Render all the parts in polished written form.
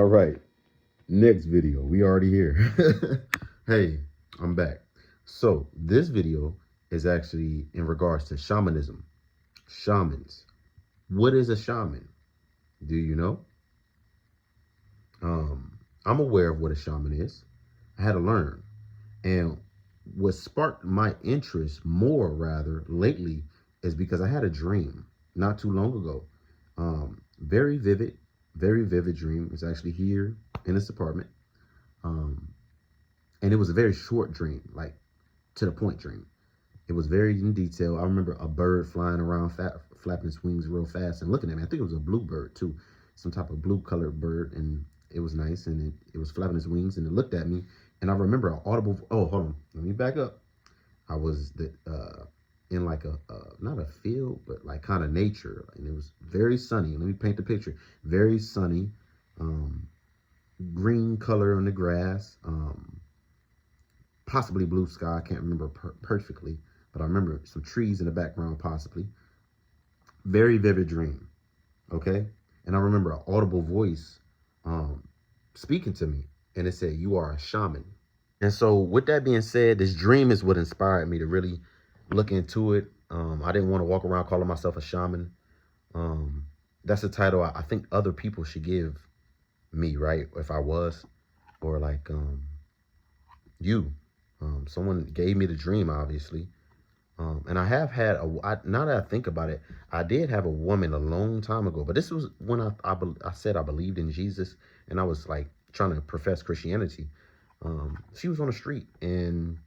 right. Next video. We already here. Hey, I'm back. So this video is actually in regards to shamanism. Shamans. What is a shaman? Do you know? I'm aware of what a shaman is. I had to learn. And what sparked my interest more rather lately is because I had a dream not too long ago. Very vivid dream. It's actually here in this apartment. And it was a very short dream, like to the point dream. It was very in detail. I remember a bird flying around, flapping its wings real fast and looking at me. I think it was a blue bird too, some type of blue colored bird, and it was nice. And it was flapping its wings and it looked at me. And I remember an audible. Oh, hold on, let me back up. I was in like a not a field, but like kind of nature, and it was very sunny. Let me paint the picture. Very sunny, green color on the grass. Possibly blue sky. I can't remember perfectly, but I remember some trees in the background, possibly. Very vivid dream, okay? And I remember an audible voice speaking to me, and it said, "You are a shaman." And so with that being said, this dream is what inspired me to really look into it. I didn't want to walk around calling myself a shaman. That's a title I think other people should give me, right? If I was, or like you. Someone gave me the dream, obviously. And I have had now that I think about it, I did have a woman a long time ago, but this was when I said I believed in Jesus and I was like trying to profess Christianity. She was on the street, and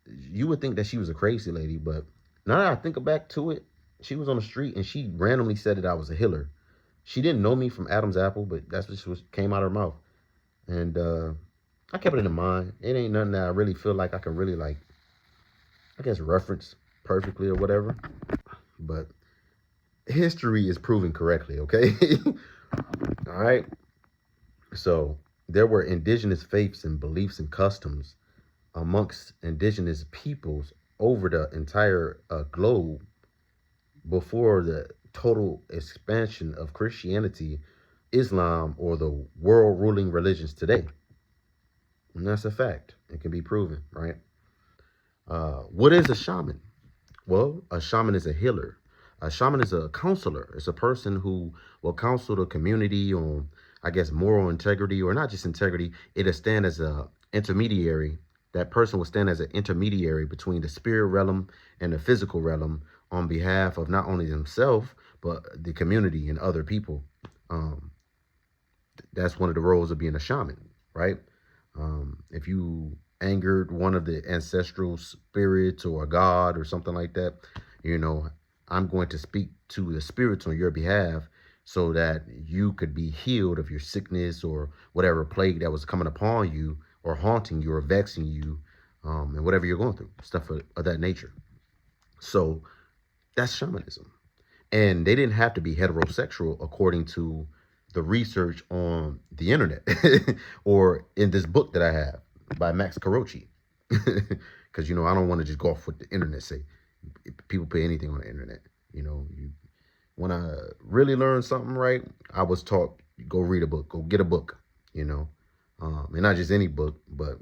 you would think that she was a crazy lady, but now that I think back to it, she was on the street and she randomly said that I was a healer. She didn't know me from Adam's apple, but that's what came out of her mouth. And I kept it in mind. It ain't nothing that I really feel like I can really like, I guess, reference perfectly or whatever. But history is proven correctly, okay? All right. So there were indigenous faiths and beliefs and customs amongst indigenous peoples over the entire globe before the total expansion of Christianity, Islam, or the world ruling religions today. And that's a fact. It can be proven, right? What is a shaman? Well, a shaman is a healer. A shaman is a counselor. It's a person who will counsel the community on, I guess, moral integrity, or not just integrity. It'll stand as a intermediary. That person will stand as an intermediary between the spirit realm and the physical realm on behalf of not only themselves, but the community and other people. That's one of the roles of being a shaman, right? If you angered one of the ancestral spirits or a god or something like that, you know, I'm going to speak to the spirits on your behalf so that you could be healed of your sickness or whatever plague that was coming upon you or haunting you or vexing you, and whatever you're going through, stuff of that nature. So that's shamanism. And they didn't have to be heterosexual according to the research on the internet or in this book that I have by Max Carochi. Because, you know, I don't want to just go off what the internet say. People put anything on the internet. You know, when I really learned something right, I was taught, go read a book, go get a book, you know. And not just any book, but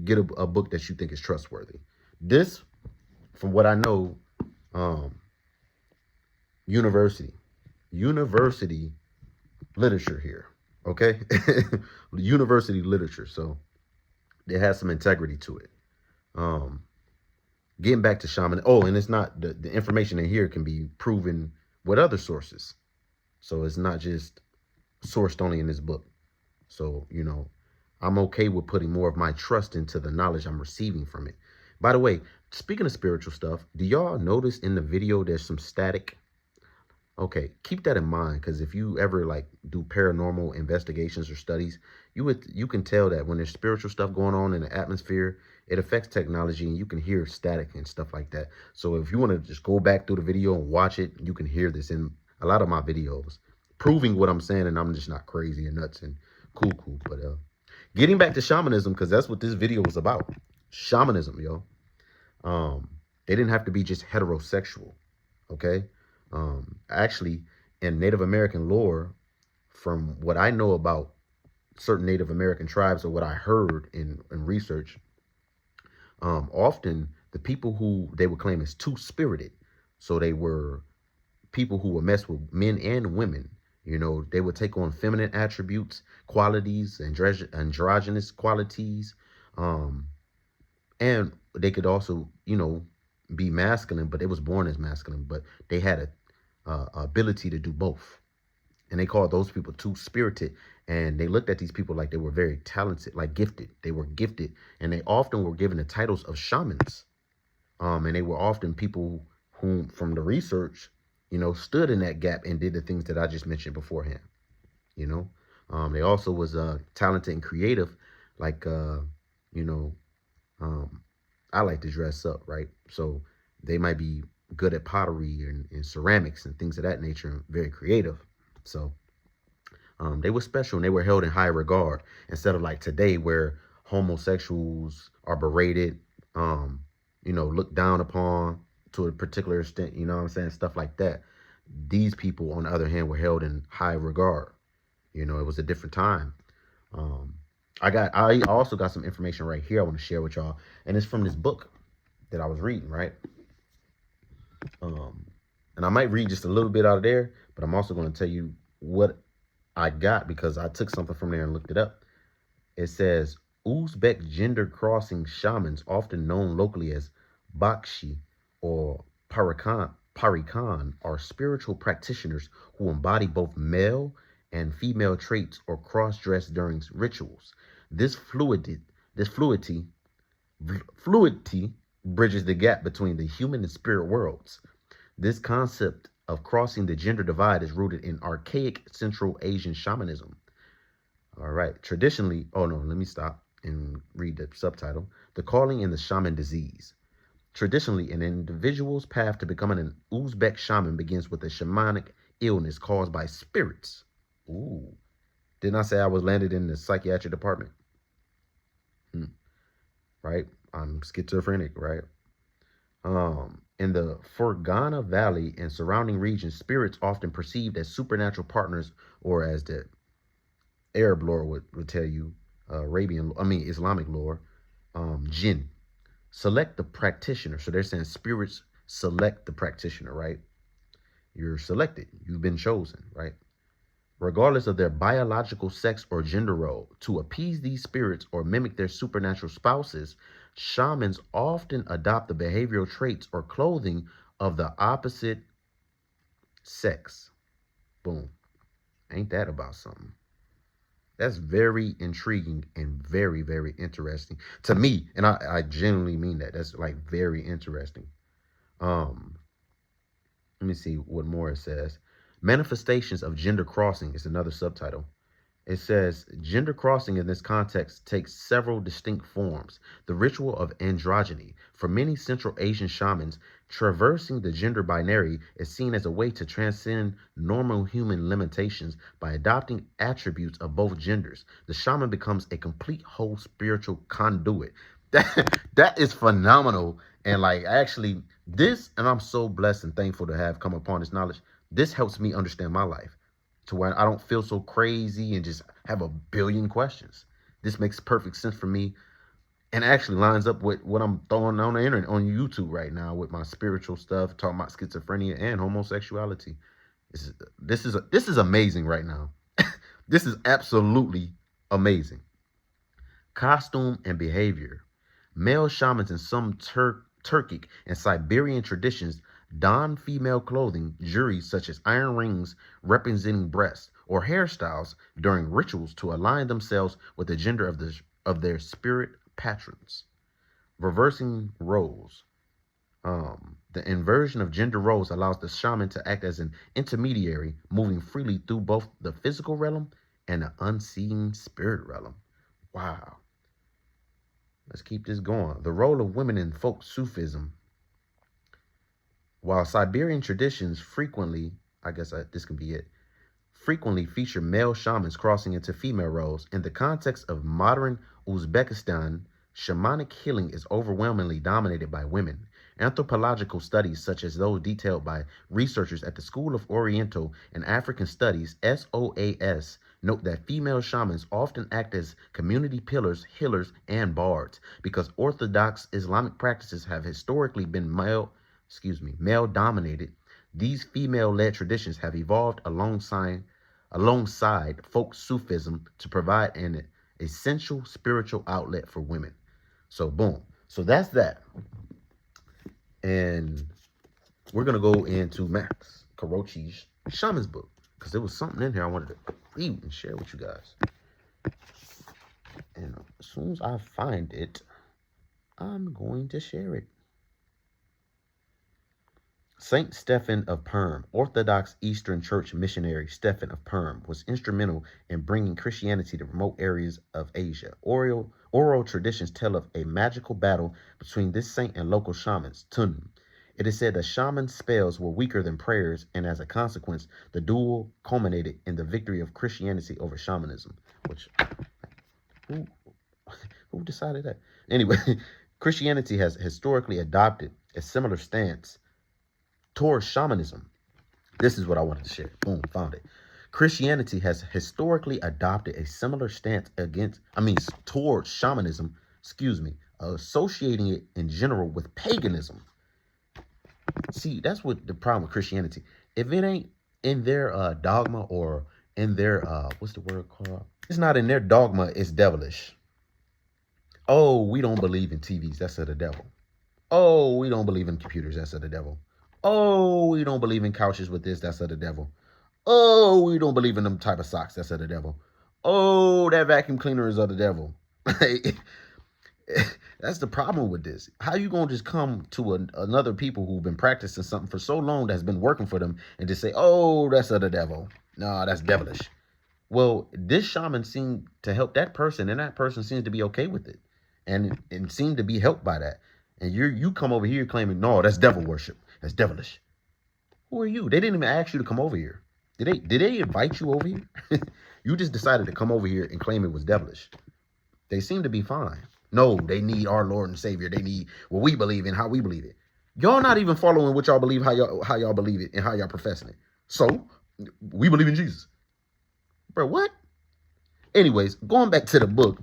get a book that you think is trustworthy. This, from what I know, university literature here, okay? University literature, so it has some integrity to it. Getting back to shaman, and it's not, the information in here can be proven with other sources, so it's not just sourced only in this book. So, you know, I'm okay with putting more of my trust into the knowledge I'm receiving from it. By the way, speaking of spiritual stuff, do y'all notice in the video there's some static? Okay, keep that in mind, because if you ever like do paranormal investigations or studies, you can tell that when there's spiritual stuff going on in the atmosphere, it affects technology and you can hear static and stuff like that. So if you want to just go back through the video and watch it, you can hear this in a lot of my videos, proving what I'm saying, and I'm just not crazy and nuts and cool. But getting back to shamanism, because that's what this video was about. Shamanism, yo. They didn't have to be just heterosexual, okay? Actually, in Native American lore, from what I know about certain Native American tribes, or what I heard in research, often the people who they would claim as two-spirited, so they were people who would mess with men and women. You know, they would take on feminine attributes, qualities, androgynous qualities, um, and they could also, you know, be masculine, but they was born as masculine, but they had a ability to do both. And they called those people two-spirited. And they looked at these people like they were very talented, like gifted. They were gifted, and they often were given the titles of shamans. And they were often people who, from the research, you know, stood in that gap and did the things that I just mentioned beforehand. You know, they also was talented and creative, like you know, um, I like to dress up, right? So they might be good at pottery and ceramics and things of that nature, and very creative. So they were special, and they were held in high regard, instead of like today where homosexuals are berated, um, you know, looked down upon to a particular extent, you know what I'm saying? Stuff like that. These people, on the other hand, were held in high regard. You know, it was a different time. Um, I also got some information right here I want to share with y'all, and it's from this book that I was reading, right? Um, and I might read just a little bit out of there, but I'm also going to tell you what I got because I took something from there and looked it up. It says Uzbek gender crossing shamans, often known locally as Bakshi or Parikan, are spiritual practitioners who embody both male and female traits or cross dress during rituals. This fluidity bridges the gap between the human and spirit worlds. This concept of crossing the gender divide is rooted in archaic Central Asian shamanism. All right. Traditionally, oh no, let me stop and read the subtitle. The Calling and the Shaman Disease. Traditionally, an individual's path to becoming an Uzbek shaman begins with a shamanic illness caused by spirits. Ooh. Didn't I say I was landed in the psychiatric department? Right? I'm schizophrenic, right? In the Fergana Valley and surrounding regions, spirits often perceived as supernatural partners, or as the Arab lore would tell you, Islamic lore, jinn, select the practitioner. So they're saying spirits select the practitioner, right? You're selected. You've been chosen, right? Regardless of their biological sex or gender role. To appease these spirits or mimic their supernatural spouses, shamans often adopt the behavioral traits or clothing of the opposite sex. Boom. Ain't that about something? That's very intriguing and very, very interesting to me. And I genuinely mean that. That's like very interesting. Um, Let me see what more it says. Manifestations of gender crossing is another subtitle. It says gender crossing in this context takes several distinct forms. The ritual of androgyny. For many Central Asian shamans, traversing the gender binary is seen as a way to transcend normal human limitations by adopting attributes of both genders. The shaman becomes a complete whole spiritual conduit. That is phenomenal. And like actually this, and I'm so blessed and thankful to have come upon this knowledge. This helps me understand my life to where I don't feel so crazy and just have a billion questions. This makes perfect sense for me and actually lines up with what I'm throwing on the internet, on YouTube right now with my spiritual stuff, talking about schizophrenia and homosexuality. This is amazing right now. This is absolutely amazing. Costume and behavior. Male shamans in some Turkic and Siberian traditions don female clothing, jewelry such as iron rings representing breasts, or hairstyles during rituals to align themselves with the gender of their spirit patrons. Reversing roles. The inversion of gender roles allows the shaman to act as an intermediary, moving freely through both the physical realm and the unseen spirit realm. Wow. Let's keep this going. The role of women in folk Sufism. While Siberian traditions frequently, this can be it, frequently feature male shamans crossing into female roles, in the context of modern Uzbekistan, shamanic healing is overwhelmingly dominated by women. Anthropological studies, such as those detailed by researchers at the School of Oriental and African Studies, SOAS, Note that female shamans often act as community pillars, healers, and bards. Because Orthodox Islamic practices have historically been male dominated, these female-led traditions have evolved alongside folk Sufism to provide an essential spiritual outlet for women. So boom. So that's that. And we're going to go into Max Karochi's Shaman's book, because there was something in here I wanted to read and share with you guys. And as soon as I find it, I'm going to share it. Saint Stephen of Perm, Orthodox Eastern Church missionary Stephen of Perm, was instrumental in bringing Christianity to remote areas of Asia. Oral traditions tell of a magical battle between this saint and local shamans, Tun. It is said that shaman spells were weaker than prayers, and as a consequence, the duel culminated in the victory of Christianity over shamanism. Which, who decided that? Anyway, Christianity has historically adopted a similar stance towards shamanism. This is what I wanted to share. Boom, found it. Christianity has historically adopted a similar stance towards shamanism, associating it in general with paganism. See, that's what the problem with Christianity. If it ain't in their dogma or in their, what's the word called? It's not in their dogma, it's devilish. Oh, we don't believe in TVs, that's of the devil. Oh, we don't believe in computers, that's of the devil. Oh, we don't believe in couches with this, that's of the devil. Oh, we don't believe in them type of socks, that's of the devil. Oh, that vacuum cleaner is of the devil. That's the problem with this. How you gonna just come to another people who've been practicing something for so long that's been working for them and just say, oh, that's of the devil? No, that's devilish. Well, this shaman seemed to help that person, and that person seems to be okay with it and seemed to be helped by that. And you come over here claiming, no, that's devil worship. That's devilish. Who are you? They didn't even ask you to come over here. Did they invite you over here? You just decided to come over here and claim it was devilish. They seem to be fine. No, they need our Lord and Savior. They need what we believe in, how we believe it. Y'all not even following what y'all believe, how y'all believe it, and how y'all professing it. So, we believe in Jesus. Bro, what? Anyways, going back to the book.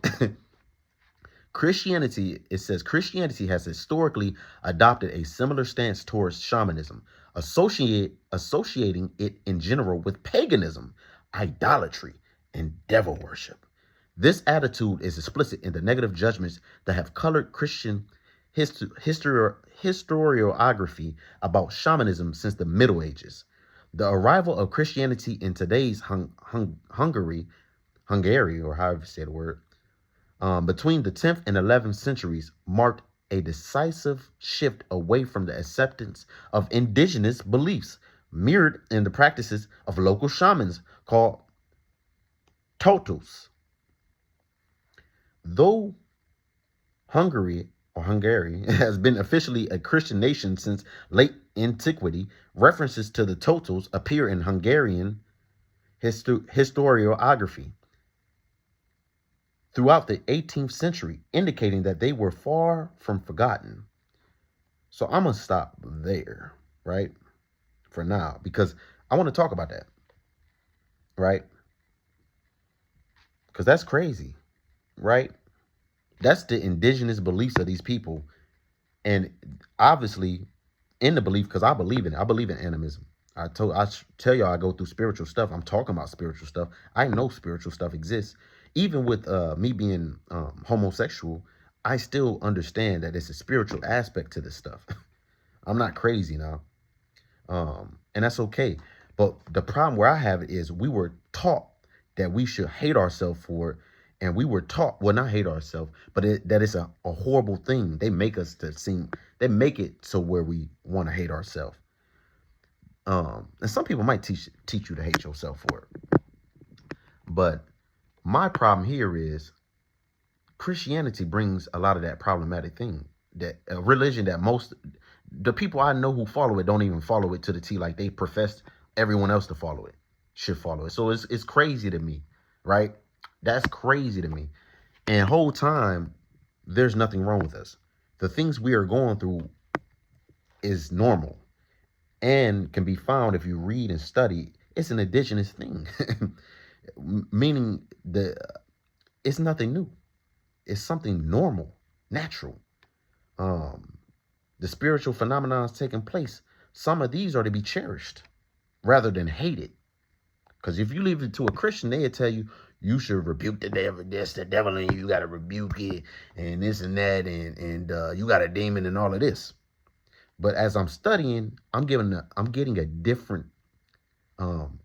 It says Christianity has historically adopted a similar stance towards shamanism, associating it in general with paganism, idolatry, and devil worship. This attitude is explicit in the negative judgments that have colored Christian historiography about shamanism since the Middle Ages. The arrival of Christianity in today's Hungary, or however you say the word, between the 10th and 11th centuries marked a decisive shift away from the acceptance of indigenous beliefs, mirrored in the practices of local shamans called totos. Though Hungary has been officially a Christian nation since late antiquity, references to the totos appear in Hungarian historiography throughout the 18th century, indicating that they were far from forgotten. So I'm going to stop there, right, for now, because I want to talk about that, right? Because that's crazy, right? That's the indigenous beliefs of these people. And obviously, in the belief, because I believe in it, I believe in animism. I tell y'all I go through spiritual stuff. I'm talking about spiritual stuff. I know spiritual stuff exists. Even with me being homosexual, I still understand that it's a spiritual aspect to this stuff. I'm not crazy now. And that's okay. But the problem where I have it is we were taught that we should hate ourselves for it. And we were taught, well, not hate ourselves, but that it's a horrible thing. They make it so where we want to hate ourselves. And some people might teach you to hate yourself for it. But my problem here is Christianity brings a lot of that problematic thing, that a religion that the people I know who follow it don't even follow it to the T, like they profess everyone else to follow it, should follow it. So it's crazy to me, right? That's crazy to me. And whole time, there's nothing wrong with us. The things we are going through is normal and can be found if you read and study. It's an indigenous thing. meaning it's nothing new. It's something normal, natural. Um, the spiritual phenomena is taking place. Some of these are to be cherished rather than hated. Because if you leave it to a Christian, they'll tell you, you should rebuke the devil, this, the devil, and you got to rebuke it, and this and that, and you got a demon and all of this. But as I'm studying, I'm getting a different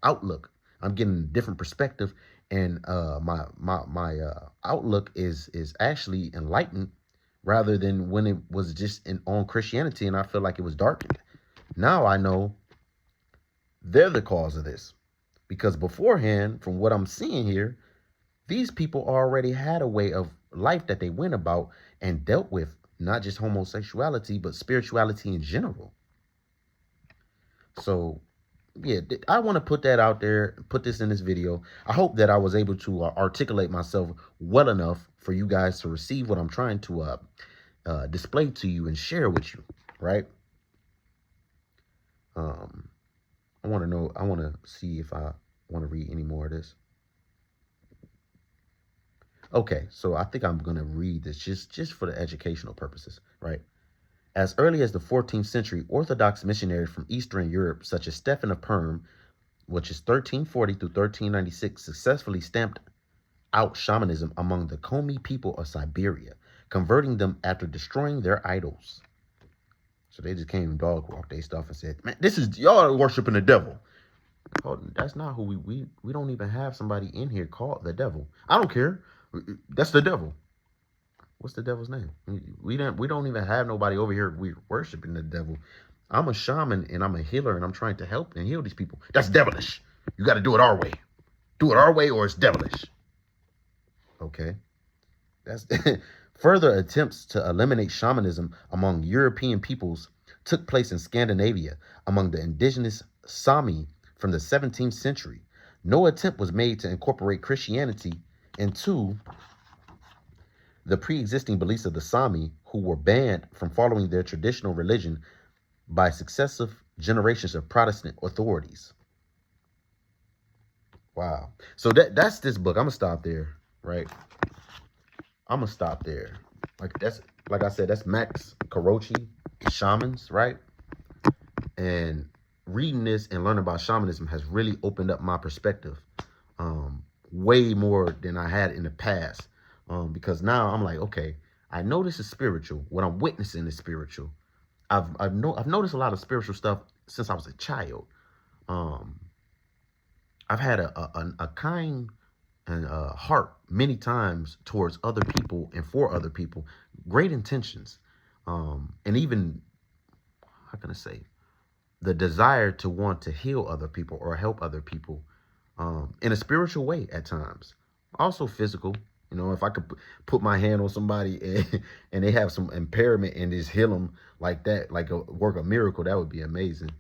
outlook. I'm getting a different perspective, and my outlook is actually enlightened rather than when it was just on Christianity, and I feel like it was darkened. Now I know they're the cause of this, because beforehand, from what I'm seeing here, these people already had a way of life that they went about and dealt with not just homosexuality, but spirituality in general. So, yeah, I want to put that out there, put this in this video. I hope that I was able to articulate myself well enough for you guys to receive what I'm trying to display to you and share with you, right? I want to see if I want to read any more of this. Okay, so I think I'm going to read this just for the educational purposes, right? As early as the 14th century, Orthodox missionaries from Eastern Europe, such as Stephen of Perm, which is 1340 through 1396, successfully stamped out shamanism among the Komi people of Siberia, converting them after destroying their idols. So they just came and dog walked their stuff and said, man, this is, y'all are worshiping the devil. Oh, that's not who we don't even have somebody in here called the devil. I don't care. That's the devil. What's the devil's name? We don't even have nobody over here. We're worshiping the devil. I'm a shaman and I'm a healer and I'm trying to help and heal these people. That's devilish. You got to do it our way. Do it our way or it's devilish. Okay. That's further attempts to eliminate shamanism among European peoples took place in Scandinavia among the indigenous Sami from the 17th century. No attempt was made to incorporate Christianity into the pre-existing beliefs of the Sami, who were banned from following their traditional religion by successive generations of Protestant authorities. Wow. So that's this book. I'm gonna stop there, right? I'm gonna stop there. Like I said, that's Max Karochi, Shamans, right? And reading this and learning about shamanism has really opened up my perspective way more than I had in the past. Because now I'm like, okay, I know this is spiritual. What I'm witnessing is spiritual. I've noticed a lot of spiritual stuff since I was a child. I've had a kind and heart many times towards other people and for other people, great intentions, and even, how can I say, the desire to want to heal other people or help other people in a spiritual way at times, also physical. You know, if I could put my hand on somebody and they have some impairment and just heal them like that, like work a miracle, that would be amazing.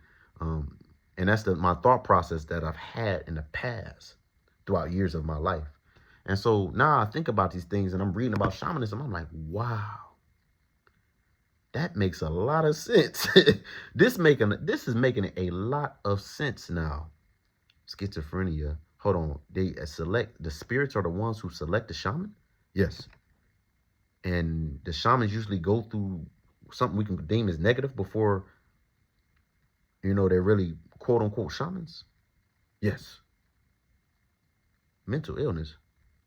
And that's my thought process that I've had in the past throughout years of my life. And so now I think about these things and I'm reading about shamanism. I'm like, wow, that makes a lot of sense. This is making a lot of sense now. Schizophrenia. Hold on. They select, the spirits are the ones who select the shaman? Yes. And the shamans usually go through something we can deem as negative before, you know, they're really quote unquote shamans? Yes. Mental illness,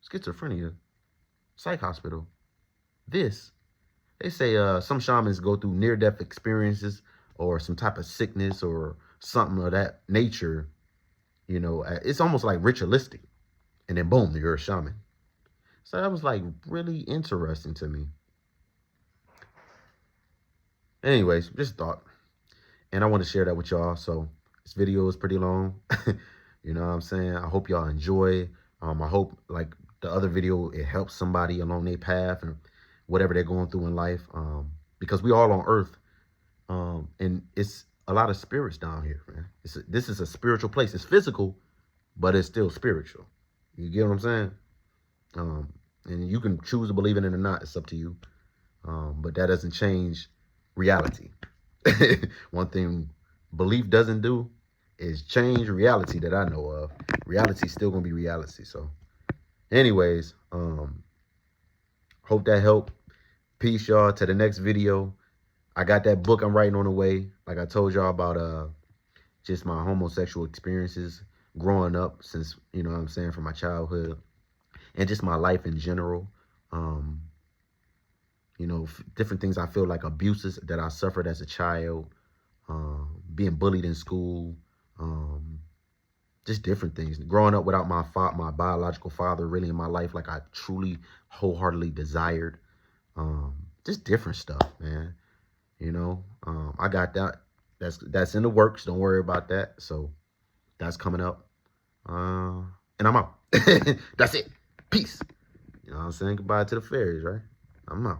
schizophrenia, psych hospital. This, they say some shamans go through near-death experiences or some type of sickness or something of that nature. You know, it's almost like ritualistic. And then boom, you're a shaman. So that was like really interesting to me. Anyways, just thought. And I want to share that with y'all. So this video is pretty long. You know what I'm saying? I hope y'all enjoy. I hope, like the other video, it helps somebody along their path and whatever they're going through in life. Because we all on earth. And it's a lot of spirits down here, man. This is a spiritual place. It's physical, but it's still spiritual. You get what I'm saying? And you can choose to believe in it or not. It's up to you. But that doesn't change reality. One thing belief doesn't do is change reality that I know of. Reality's still gonna be reality. So, anyways, hope that helped. Peace, y'all. To the next video. I got that book I'm writing on the way. Like I told y'all about just my homosexual experiences growing up since, you know what I'm saying, from my childhood and just my life in general. You know, different things I feel like abuses that I suffered as a child, being bullied in school, just different things. Growing up without my biological father really in my life like I truly wholeheartedly desired. Just different stuff, man. You know, I got that. That's in the works. Don't worry about that. So that's coming up. And I'm out. That's it. Peace. You know what I'm saying? Goodbye to the fairies, right? I'm out.